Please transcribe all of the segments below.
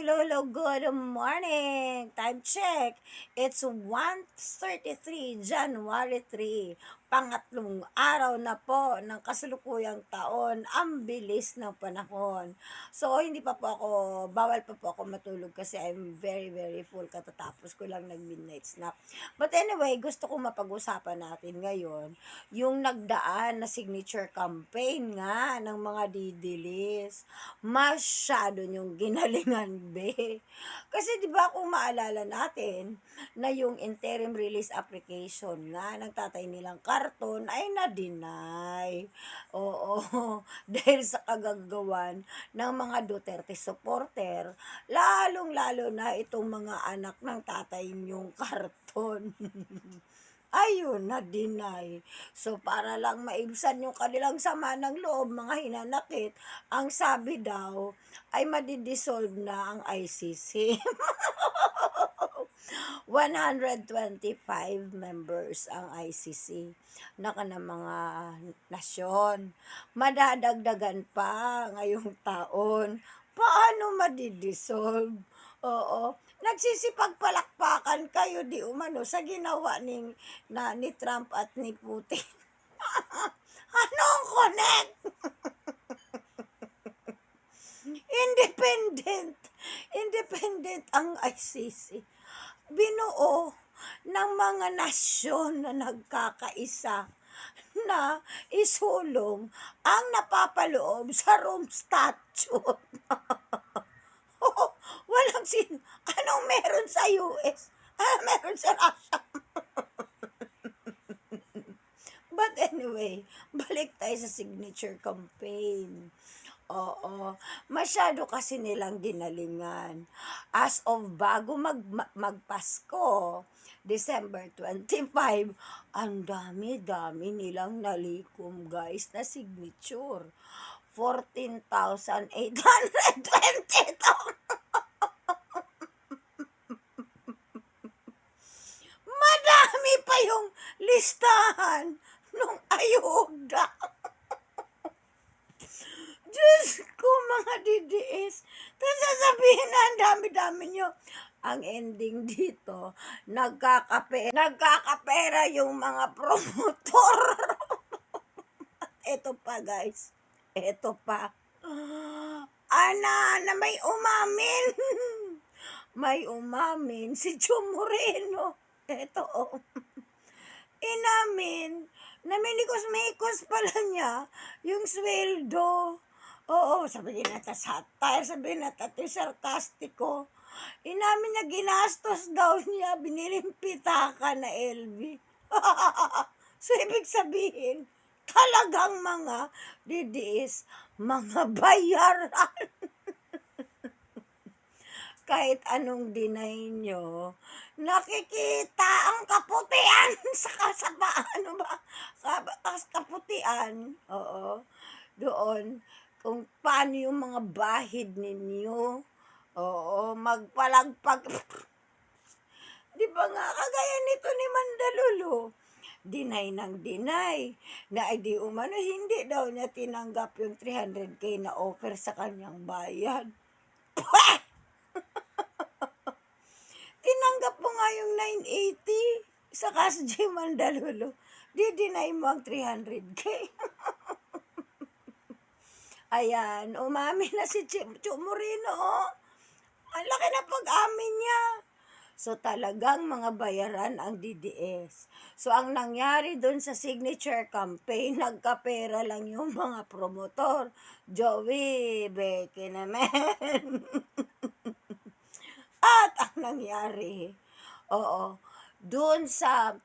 hello, good morning. Time check. It's 1:33, January 3. Pangatlong araw na po ng kasalukuyang taon. Ang bilis ng panahon. So, hindi pa po ako, bawal pa po ako matulog kasi I'm very, very full katatapos ko lang nag-midnight snack. But anyway, gusto ko mapag-usapan natin ngayon yung nagdaan na signature campaign nga ng mga didilis. Masyado yung ginalingan, be. Kasi 'di ba kung maalala natin na yung interim release application nga ng tatay nilang karton ay na-deny. Oo, dahil sa kagagawan ng mga Duterte supporter, lalong-lalo na itong mga anak ng tatay niyong karton. Ayun, na-deny. So, para lang maibsan yung kanilang sama ng loob, mga hinanakit, ang sabi daw ay madidissolve na ang ICC. 125 members ang ICC na kanang mga nasyon. Madadagdagan pa ngayong taon. Paano madidissolve? Oo. Nagsisipagpalakpakan kayo di umano sa ginawa ni Trump at ni Putin. Anong connect? Independent. Independent ang ICC. Binuo ng mga nasyon na nagkakaisa na isulong ang napapaloob sa Rome Statute. Walang anong meron sa US? Meron sa Russia. But anyway, balik tayo sa signature campaign. Oo, masyado kasi nilang ginalingan. As of bago magpasko, December 25, ang dami-dami nilang nalikom guys na signature. 14,822. Madami pa yung listahan nung ayuda. Diyos ko, mga DDS. Tapos sasabihin na ang dami-dami nyo. Ang ending dito, nagkakapera yung mga promotor. Ito pa, guys. Ito pa. Na may umamin. May umamin si Joe Moreno. Ito, oh. Inamin na minikos-mikos pala niya yung sweldo. Oo, sabihin natin satire, sabihin natin sarkastiko. Inamin na ginastos daw niya, biniling pitaka na LV. So, ibig sabihin, talagang mga DDS, mga bayaran. Kahit anong deny nyo, nakikita ang kaputian sa ano ba? Kaputian. Oo. Doon, kung paano yung mga bahid ninyo. Oo, magpalagpag. Di ba nga, kagaya nito ni Mandalulo. Deny ng deny. Na ay di umano, hindi daw niya tinanggap yung 300K na offer sa kanyang bayad. Pweh! Tinanggap mo nga yung 980 sa Kasji Mandalulo. Di-deny mo ang 300K. Ayan, umamin na si Chu Moreno. Oh. Ang laki na pag-amin niya. So talagang mga bayaran ang DDS. So ang nangyari dun sa signature campaign, nagkapera lang yung mga promotor. Joey, Becky naman. At ang nangyari, oo, doon sa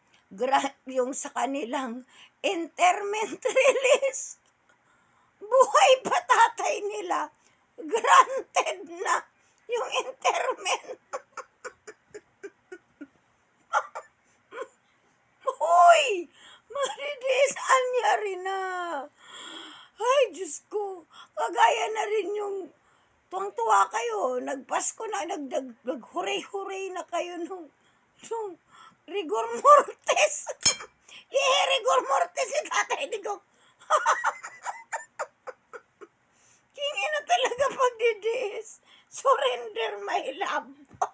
yung sa kanilang interment release, buhay pa tatay nila, granted na yung interment. Uy! Maridis, anyari na. Ay, Diyos ko. Kagaya na rin yung tuwang-tuwa kayo. Nagpasko na, naghuray-huray na kayo nung rigor mortis. Rigor mortis si tatay Digong. Kingi na talaga pagdidiis. Surrender, my love.